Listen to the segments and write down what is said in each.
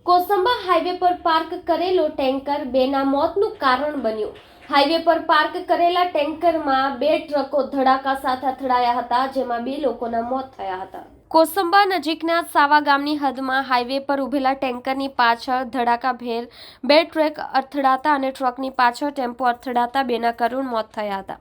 Kosamba highway પર park કરેલો tanker બેના મોતનું કારણ બન્યું। હાઈવે પર પાર્ક કરેલા ટેન્કરમાં બે ટ્રકો ધડાકા સાથે અથડાયા હતા, જેમાં બે લોકોના મોત થયા હતા। કોસંબા નજીકના સાવા ગામની હદમાં હાઈવે પર ઉભેલા ટેન્કરની પાછળ ધડાકાભેર બે ટ્રક અથડાતા અને ટ્રકની પાછળ ટેમ્પો અથડાતા બેના કરુણ મોત થયા હતા।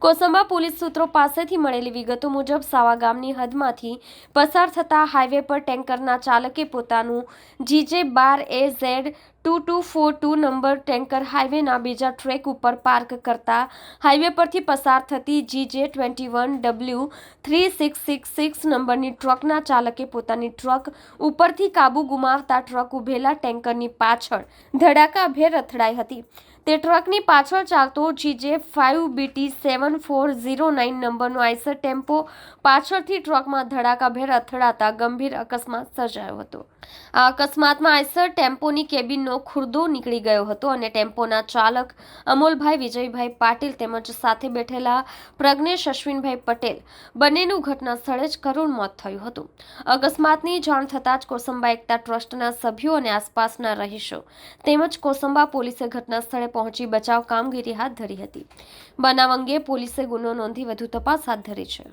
કોસંબા પોલીસ સૂત્રો પાસેથી મળેલી વિગતો મુજબ સાવા ગામની હદમાંથી પસાર થતા હાઈવે પર ટેન્કરના ચાલકે પોતાનું GJ12AZ2242 નંબર ટેન્કર હાઈવેના બીજા ટ્રેક ઉપર પાર્ક કરતા હાઈવે પરથી પસાર થતી GJ21W3666 નંબરની ટ્રકના ચાલકે પોતાની ટ્રક ઉપરથી કાબુ ગુમાવતા ટ્રક ઉભેલા ટેન્કરની પાછળ ધડાકાભેર અથડાઈ હતી। તે ટ્રકની પાછળ ચાલતો GJ5BT7409 નંબરનો આઈસર ટેમ્પો પાછળથી ટ્રકમાં ધડાકાભેર અથડાતા ગંભીર અકસ્માત સર્જાયો હતો। આ અકસ્માતમાં આઈસર ટેમ્પોની કેબિનનો ખુરદો નીકળી ગયો હતો અને ટેમ્પોના ચાલક અમોલભાઈ વિજયભાઈ પાટીલ તેમજ સાથે બેઠેલા પ્રજ્ઞેશ અશ્વિનભાઈ પટેલ બંનેનું ઘટના સ્થળે જ કરુણ મોત થયું હતું। અકસ્માતની જાણ થતાં જ કોસંબા એકતા ટ્રસ્ટના સભ્યો અને આસપાસના રહીશો તેમજ કોસંબા પોલીસે ઘટના સ્થળે પહોંચી બચાવ કામગીરી હાથ ધરી હતી। બનાવ અંગે પોલીસે ગુનો નોંધી વધુ તપાસ હાથ ધરી છે।